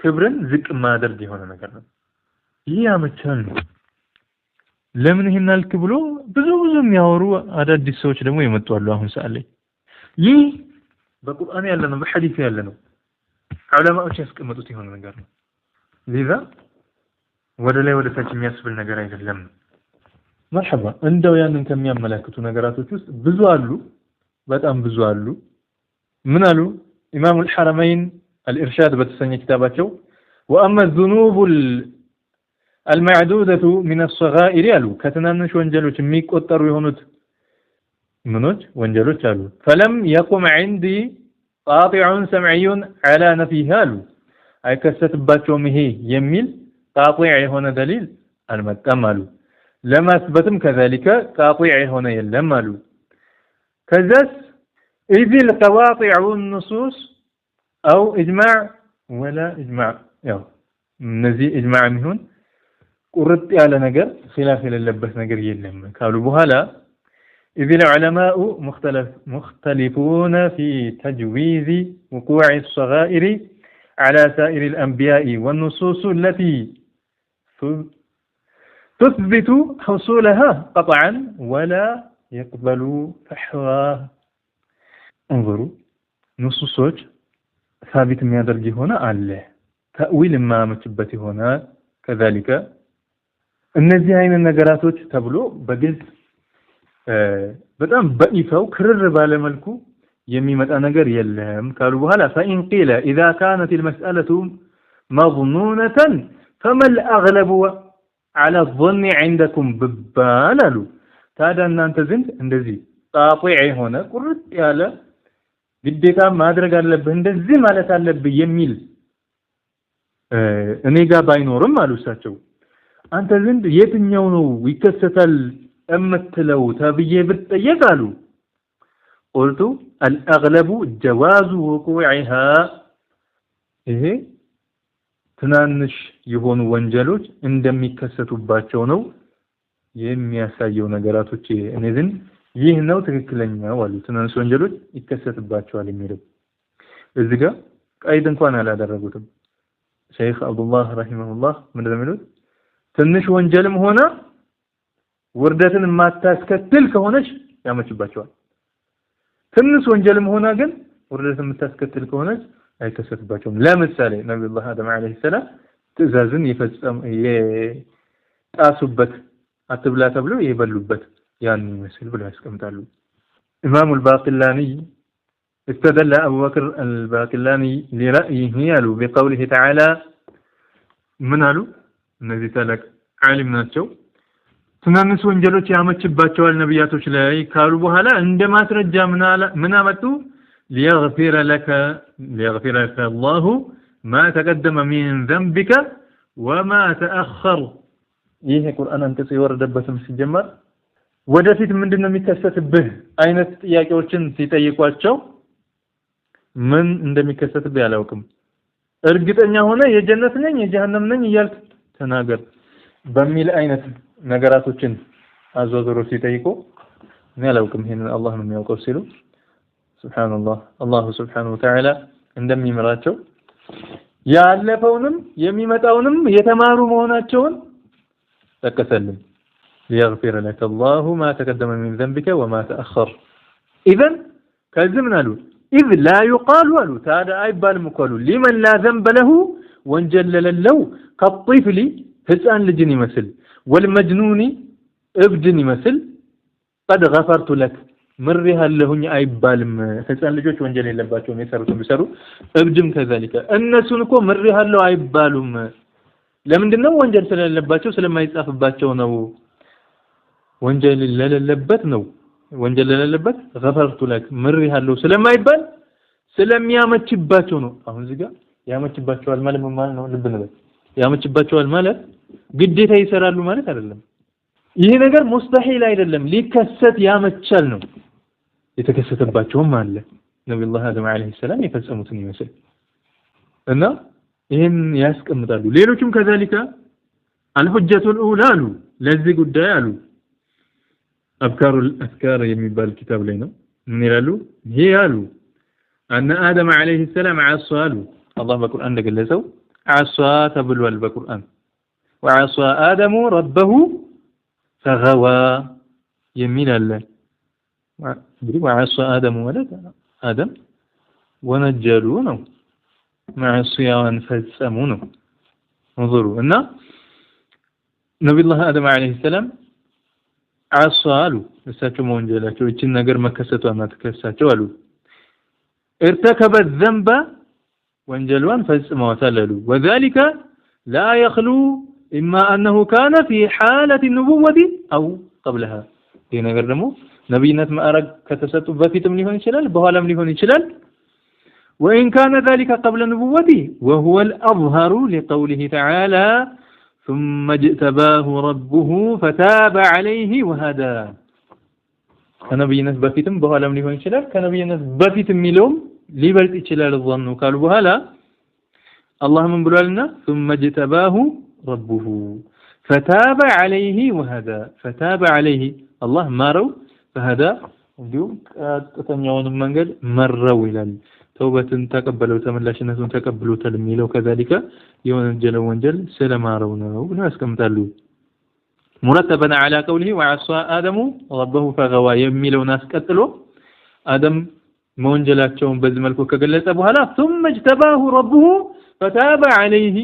ክብርን ዝቅ ማድረግ የሆነ ነገር ነው ይሄ ያመቻል ለምን ይሄን አልክ ብሎ ብዙ የሚያወሩ አዳዲስ ሰዎች ደግሞ ይመጣሉ አሁን ሰዓት ላይ ይህ በቁርአን ያለ ነው በሐዲስ ያለ ነው ዑለማዎች ያስቀመጡት የሆነ ነገር ነው لذا ወደ ላይ ወደ ታች የሚያስብል ነገር አይደለም مرحبا እንደው ያንን ከሚያመላክቱ ነገራቶች ውስጥ ብዙ አሉ በጣም ብዙ አሉ ምን አሉ ኢማሙ الحرمين الارشاد በተሰኘ ኪታባቸው واما الذنوب المعدودة من الصغائر አሉ ከትናንሽ ወንጀሎች የሚቆጠሩ የሆኑት ምኖች ወንጀሎች አሉ فلم يقم عندي قاطع سمعي على نفيها አሉ አይከሰትባቸውም ይሄ የሚል قاطع የሆነ دليل አልመጣም አሉ ለማስበትም كذلك قاطع የሆነ የለም አሉ ከዛስ إذ القواطع والنصوص أو إجماع ولا إجماع ያው እነዚህ إجماع የሚሆን ቁርጥ ያለ ነገር ኺላፍ የሌለበት ነገር የለም ካሉ በኋላ إذ العلماء مختلفون في تجويز وقوع الصغائر على سائر الأنبياء والنصوص التي تثبت حصولها قطعا ولا يقبل فحواها انظروا نصوص ثابت ما يدرج هنا عليه تأويل ما متبت هنا كذلك እነዚህ አይነት ነገራቶች ተብሎ በግልጽ በጣም በይፋው ክርር ባለ መልኩ የሚመጣ ነገር የለም ካሉ በኋላ فإن قيل إذا كانت المسألة مظنونة فما الأغلب على الظن عندكم ببالالو ታዲያ እናንተ ዘንድ እንደዚህ ጣጣይ ሆነ ቁርጥ ያለ ግዴታ ማድረግ አለብህ እንደዚህ ማለት አለብህ የሚል እኔ ጋር ባይኖርም አሉሳቸው አንተ ዘንድ የትኛው ነው ይከሰታል እምትለው ተብዬ ብትጠየቃሉ قلت الأغلب جواز وقوعها ይሄ ትናንሽ የሆኑ ወንጀሎች እንደሚከሰቱባቸው ነው የሚያሳየው ነገራቶች እኔ ዘንድ ይህ ነው ትክክለኛው አሉ ትናንሽ ወንጀሎች ይከሰቱባቸዋል የሚለው እዚህ ጋር ቀይድ እንኳን አላደረጉትም ሼክ አብዱላህ ረሂመሁላህ ምን እንደሚሉት ትንሽ ወንጀልም ሆነ ውርደትን ማታስከትል ከሆነች ያመችባቸዋል ትንሽ ወንጀልም ሆነ ግን ውርደትን የምታስከትል ከሆነች አይከሰትባቸውም ለምሳሌ ነብዩላህ አደም አለይሂ ሰላም ትእዛዝን ይፈጸም የጣሱበት አትብላ ተብሎ የበሉበት ያን ይመስል ብለው ያስቀምጣሉ ኢማሙ አልባቂላኒ استدل أبو بكر الباقلاني لرأيه قالوا بقوله تعالى من قالوا እነዚህ ታላቅ ዓሊም ናቸው ትናንሽ ወንጀሎች ያመችባቸዋል ነብያቶች ላይ ካሉ በኋላ እንደ ማስረጃ ምን አመጡ ليغفر لك الله ما تقدم من ذنبك وما تأخر ይሄ ቁርአን አንቀጽ የወረደበትም ሲጀመር ወደፊት ምንድነው የሚከሰትብህ አይነት ጥያቄዎችን ሲጠይቋቸው ምን እንደሚከሰትብህ ያላውቅም እርግጠኛ ሆነ የጀነት ነኝ የጀሃነም ነኝ እያልክ ተናገር በሚል አይነት ነገራቶችን አዘዘሩ ሲጠይቁ እኔ አላውቅም ይሄንን አላህ ነው የሚያውቀው ሲሉ ሱብሃንአላህ አላሁ ሱብሃነሁ ወተዓላ እንደሚመራቸው ያለፈውንም የሚመጣውንም የተማሩ መሆናቸውን ተከተልን ليغفر لك الله ما تقدم من ذنبك وما تأخر اذا كذبنا له اذ لا يقال له هذا አይባልም እኮ لمن لا ذنب له ወንጀል ለለው ከጥፍሊ ህፃን ልጅን ይመስል ወልመጅኑኒ እብድን ይመስል قد غفرت لك ምርሃለሁኝ አይባልም ህፃን ልጆች ወንጀል የለባቸውም የሰሩትን ቢሰሩ እብድም ከذلك እነሱን እኮ ምርሃለው አይባሉም ለምንድነው ወንጀል ስለሌለባቸው ስለማይጻፍባቸው ነው ወንጀል ለሌለበት ነው ወንጀል ለሌለበት غفرت لك ምርሃለው ስለማይባል ስለሚያመችባቸው ነው አሁን እዚህ ጋር ያመችባቸዋል ማለት ምን ማለት ነው ልብ ንበል ያመችባቸዋል ማለት ግዴታ ይሰራሉ ማለት አይደለም ይሄ ነገር ሙስተሂል አይደለም ሊከሰት ያመቻል ነው የተከሰተባቸውም አለ ነብዩላህ አደም አለይሂ ሰላም የፈጸሙትን ይመስል እና ይሄን ያስቀምጣሉ ሌሎችም ከذلك الحجة الأولى አሉ ለዚህ ጉዳይ አሉ አፍካር የሚባል ኪታብ ላይ ነው ምን ይላሉ ይሄ አሉ أن آدم عليه السلام عصى الله بالقرآن እንደገለጸው عصى ተብሏል በቁርአን وعصى آدم ربه فغوى የሚል አለ እንግዲህ وعصى آدم ማለት آدم ወነጀሉ ነው ማዕሲያን ፈጸሙ ነው انظروا እና ነብዩላህ አደም አለይሂ ሰላም عصى አሉ እሳቸው ወንጀላቸው እቺን ነገር መከሰቷና ተከሰሳቸው አሉ ارتكب الذنب وانجلوان فاسموتللوا وذلك لا يخلو إما أنه كان في حالة النبوة أو قبلها هي ነገር ደግሞ ነብይነት ማዕረግ ከተሰጡበት ፊትም ሊሆን ይችላል በኋላም ሊሆን ይችላል وإن كان ذلك قبل نبوته وهو الأظهر لقوله تعالى ثم اجتباه ربه فتاب عليه وهدى ከነብይነት በፊትም በኋላም ሊሆን ይችላል ከነብይነት በፊት የሚለውም ሊበልጥ ይችላል ظنوا ካሉ በኋላ አላህ ምን ብሏልና ثم اجتباه ربه فتاب عليه وهدى فتاب عليه الله ማረው فهدى እንዲሁም ቀጥተኛውን መንገድ መረው ይላል ተውበትን ተቀበለው ተመላሽነቱን ተቀብሎታል የሚለው ከذلك የወንጀል ወንጀል ስለማረው ነው ብለው ያስቀምጣሉ مرتبا على قوله وعصى آدم ربه فغوى የሚለውን አስቀጥሎ አደም ወንጀላቸውን በዚህ መልኩ ከገለጸ በኋላ ثم اجتباه ربه فتاب عليه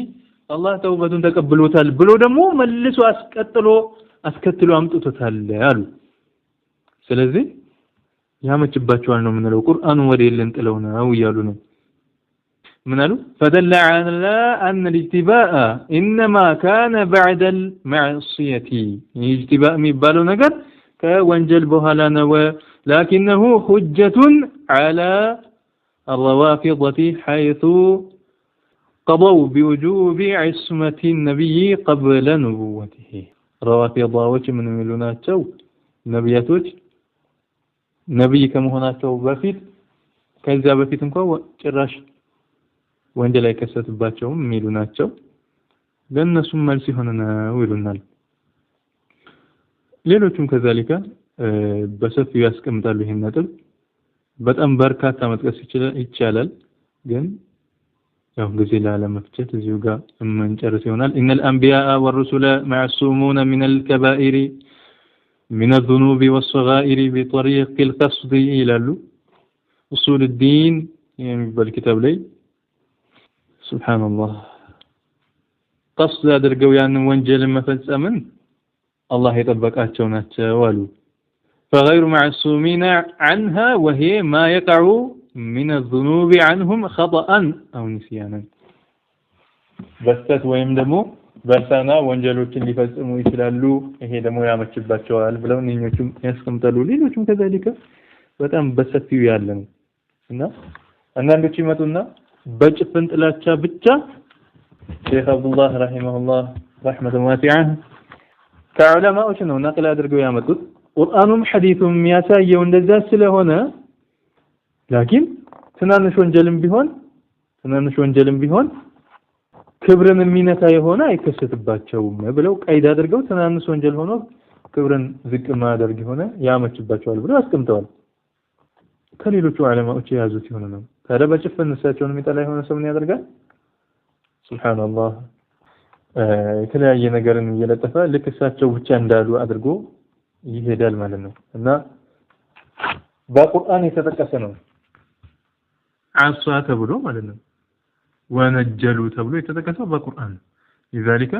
الله ተውበቱን ተቀብሎታል ብሎ ደግሞ መልሶ አስከትሎ አምጥቶታል አሉ ስለዚህ ያመጭባቸዋል ነው ምንለው ቁርአኑ ወዴልን ጥለው ነው ይያሉ ነው منالو فدل على أن الاجتباء إنما كان بعد المعصية اجتباء ميبالو نقر كوانجل بوهالانا لكنه حجة على الروافضة حيث قضوا بوجوب عصمة النبي قبل نبوته روافضة وش من ملوناتشو نبياتوش نبي كمهناتشو بفيت كذا بفيت انكو جراش ወንጀል አይከሰትባቸውም የሚሉ ናቸው ለነሱም መልስ ይሆነናል ይሉናል ሌሎችም ከዛሊካ በሰፊው ያስቀምጣሉ ይሄን ነጥብ በጣም በርካታ መጥቀስ ይቻላል ግን ያው ጊዜ ላለመፍጨት እዚሁ ጋር እንጨርስ ይሆናል ان الانبياء والرسل معصومون من الكبائر من الذنوب والصغائر بطريق القصد ይላሉ اصول الدين የሚባል ኪታብ ላይ سبحان الله قصد አድርገው ያንን ወንጀል መፈጸምን አላህ የጠበቃቸው ናቸው አሉ فغير معصومين عنها وهي ما يقع من الذنوب عنهم خطأ أو نسيانا በስተት ወይም ደግሞ በርሳና ወንጀሎችን ሊፈጽሙ ይችላሉ ይሄ ደግሞ ያመችባቸዋል ብለው እነኞቹም ያስቀምጣሉ ሌሎችም ከዛሊካ በጣም በሰፊው ያለ ነው እና አንዳንዶች ይመጡና በጭፍን ጥላቻ ብቻ ሼክ አብዱላህ ረሂመሁላህ ረህመቱን ዋሲዓ ከዑለማዎች ነው ነቅል አድርገው ያመጡት ቁርአኑም ሐዲሱም የሚያሳየው እንደዛ ስለሆነ ላኪን ትናንሽ ወንጀልም ቢሆን ክብርን የሚነካ የሆነ አይከሰትባቸውም ብለው ቀይድ አድርገው ትናንሽ ወንጀል ሆኖ ክብርን ዝቅ ማድረግ የሆነ ያመችባቸዋል ብለው አስቀምጠዋል ከሌሎቹ ዑለማዎች የያዙት ይሆነ ነው ታዲያ በጭፍን እሳቸውን የሚጠላ የሆነ ሰው ምን ያደርጋል ሱብሃንአላህ የተለያየ ነገርን እየለጠፈ ልክ እሳቸው ብቻ እንዳሉ አድርጎ ይሄዳል ማለት ነው እና በቁርአን የተጠቀሰ ነው አሷ ተብሎ ማለት ነው ወነጀሉ ተብሎ የተጠቀሰው በቁርአን لذلك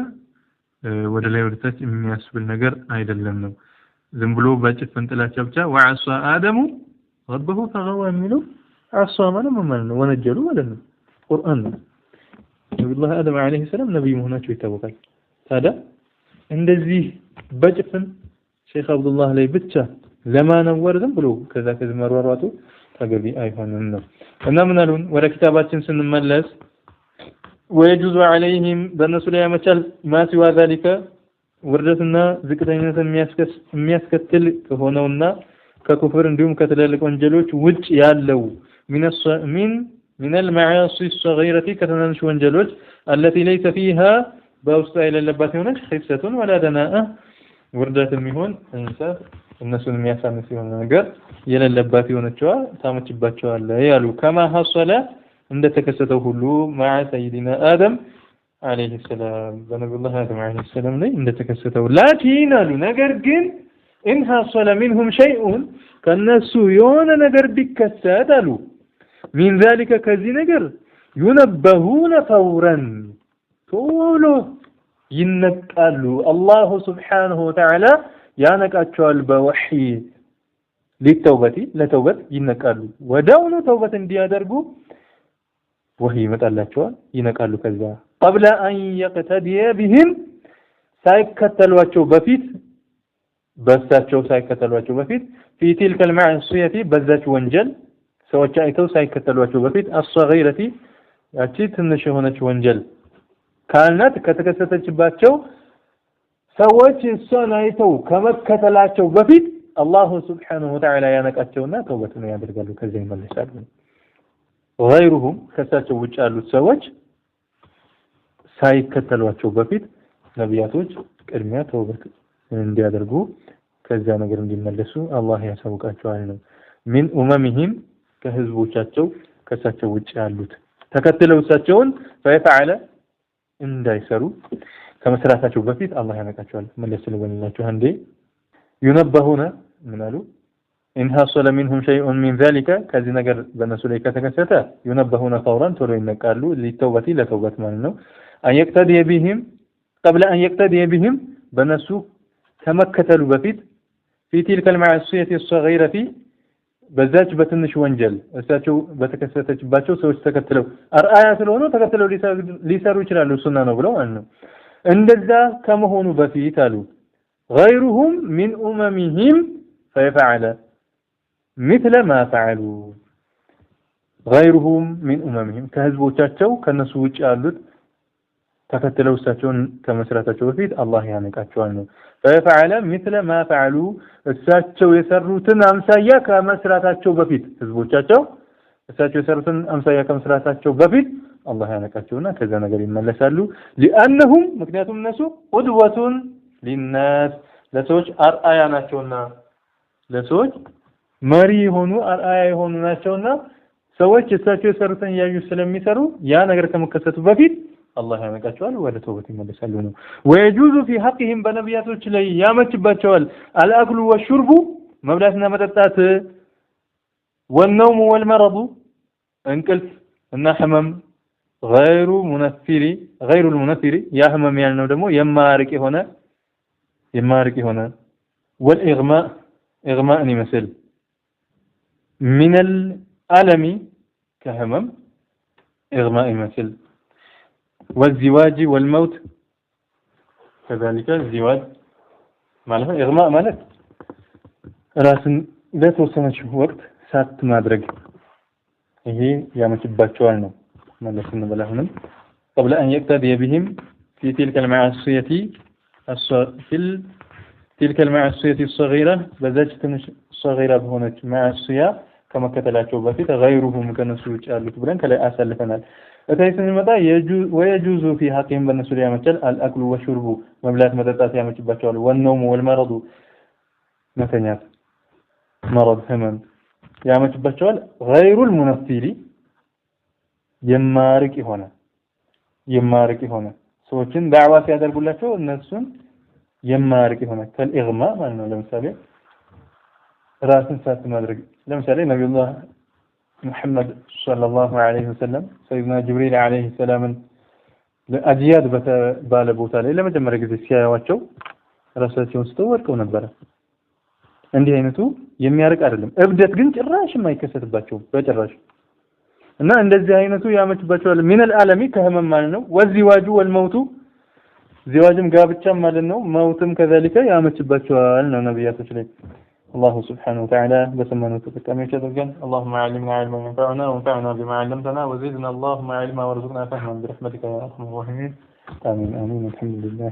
ወደ ላይ ወደ ታች የሚያስብል ነገር አይደለም ነው ዝም ብሎ በጭፍን ጥላቻ ብቻ ወዐሷ አደሙ ረበሁ ፈገዋ የሚለው አሷ ማለት ምን ማለት ነው ወነጀሉ ማለት ነው ቁርአን ነው ነብዩላህ አደም አለይሂ ሰላም ነብይ መሆናቸው ይታወቃል ታዲያ እንደዚህ በጭፍን ሼክ አብዱላህ ላይ ብቻ ለማነወር ዝም ብሎ ከዛ መሯሯጡ ተገቢ አይሆንም ነው እና ምን አሉን ወደ ኪታባችን ስንመለስ ويجوز عليهم በእነሱ ላይ ያመቻል ما سوى ذلك ውርደትና ዝቅተኝነትን የሚያስከትል ከሆነውና ከኩፍር እንዲሁም ከተለያዩ ወንጀሎች ውጭ ያለው من المعاصي الصغيرة كتنانش وانجلوج التي ليس فيها بوسط إلى اللبات هناك خفسة ولا دناء وردات المهون انسان الناس المياسان نسيون نقر يلا اللبات هناك تامت باتشوا الله يالو كما حصل عند تكسته هلو مع سيدنا آدم عليه السلام بنبي الله آدم عليه السلام لي عند تكسته لكن نقر جن إن حصل منهم شيء كالناس يون نقر بكسادلو من ذلك كذي نجر ينبهون فورا طولو ينقالوا الله سبحانه وتعالى ينقاچوال بوحي للتوبة لتوبة ينقالوا وداونو توبة እንዲያደርጉ وحي ይመጣላቸዋል ይነቃሉ ከዛ قبل أن يقتدي بهم ሳይከተሏቸው በፊት በሳቸው ሳይከተሏቸው በፊት في تلك المعصية በዛች ወንጀል ሰዎች አይተው ሳይከተሏቸው በፊት አስገይረቲ ያቺ ትንሽ የሆነች ወንጀል ካልናት ከተከሰተችባቸው ሰዎች እሷን አይተው ከመከተላቸው በፊት አላሁ ሱብሓነሁ ወተዓላ ያነቃቸውና ተውበትን ያደርጋሉ ከዚያ ይመለሳሉ غيرهم ከሳቸው ውጭ ያሉት ሰዎች ሳይከተሏቸው በፊት ነብያቶች ቅድሚያ ተውበት እንዲያደርጉ ከዚያ ነገር እንዲመለሱ አላህ ያሳውቃቸዋል ነው من أممهم ከህዝቦቻቸው ከሳቸው ውጭ ያሉት ተከትለው እሳቸውን فيفعل እንዳይሰሩ ከመስራታቸው በፊት አላህ ያነቃቸዋል መለስ ልበላችሁ አንዴ ينبهون ምን አሉ إن حصل منهم شيء من ذلك ከዚህ ነገር በእነሱ ላይ ከተከሰተ ينبهون فورا ቶሎ ይነቃሉ للتوبة ለተውበት ማለት ነው أن يقتدي بهم قبل أن يقتدي بهم በእነሱ ከመከተሉ በፊት في تلك المعصية الصغيرة በዛች በትንሽ ወንጀል እሳቸው በተከሰተችባቸው ሰዎች ተከትለው አርአያ ስለሆኑ ተከትለው ሊሰሩ ይችላሉ ሱና ነው ብለው ማለት ነው እንደዛ ከመሆኑ በፊት አሉ غيرهم من أممهم فيفعل مثل ما فعلوا غيرهم من أممهم ከህዝቦቻቸው ከነሱ ውጭ ያሉት ተከትለው እሳቸውን ከመስራታቸው በፊት አላህ ያነቃቸዋል ነው فيفعل مثل ما فعلوا እሳቸው የሰሩትን አምሳያ ከመስራታቸው በፊት ህዝቦቻቸው እሳቸው የሰሩትን አምሳያ ከመስራታቸው በፊት አላህ ያነቃቸውና ከዛ ነገር ይመለሳሉ لانهم ምክንያቱም እነሱ قدوة للناس ለሰዎች አርአያ ናቸውና ለሰዎች መሪ ሆኑ አርአያ የሆኑ ናቸውና ሰዎች እሳቸው የሰሩትን ያዩ ስለሚሰሩ ያ ነገር ከመከሰቱ በፊት አላህ ያነቃቸዋል ወደ ተውበት ይመለሳሉ ነው ويجوز في حقهم በነብያቶች ላይ ያመችባቸዋል الأكل والشرب መብላትና መጠጣት والنوم والمرض እንቅልፍ እና ህመም غير المنفر ያ ህመም ያልነው ደግሞ የማርቅ የሆነ والإغماء إغماء مثل من الألم كهمم إغماء مثل والزواج والموت كذلك الزواج معناه إغماء مالك راسن لا توصلش وقت سات مادرج هي يا متباتشوال ነው መለስን በላሁንም قبل أن يقتدي بهم في تلك المعصية تلك المعصية الصغيرة بذات تنش صغيرة بهونت معصية كما كتلاቸው በፊት غيرهم ከነሱ ውጭ ያሉት ብለን ከላይ አሳልፈናል እታይስን መጣ ويجوز في حقهم በነሱ ላይ ያመቻል الأكل والشرب መብላት መጠጣት ያመችባቸዋል والنوم والمرض መተኛት مرض ህመም ያመችባቸዋል غير المنفر የማርቅ የሆነ ሰዎችን ዳዕዋ ሲያደርጉላቸው እነሱን የማርቅ የሆነ ከልኢግማ ማለት ነው ለምሳሌ ራስን ሳት ማድረግ ለምሳሌ ነብዩላህ ሙሐመድ ሰለላሁ ዐለይሂ ወሰለም ሰይድና ጅብሪል ዐለይሂ ሰላም ለአጂያድ በተባለ ቦታ ላይ ለመጀመሪያ ጊዜ ሲያዩዋቸው ራሳቸውን ስተው ወድቀው ነበር እንዲህ አይነቱ የሚያርቅ አይደለም እብደት ግን ጭራሽ የማይከሰትባቸው በጭራሽ እና እንደዚህ አይነቱ ያመችባቸዋል من العالم ከህመም ማለት ነው والزواج والموت زواجም ጋብቻም ማለት ነው መውትም كذلك ያመችባቸዋል ነው ነብያቶች ላይ الله سبحانه وتعالى بسمانه تتكامل شدقا اللهم علمنا علما ينفعنا وانفعنا بما علمتنا وزدنا اللهم علما وارزقنا فهما برحمتك يا ارحم الراحمين آمين آمين الحمد لله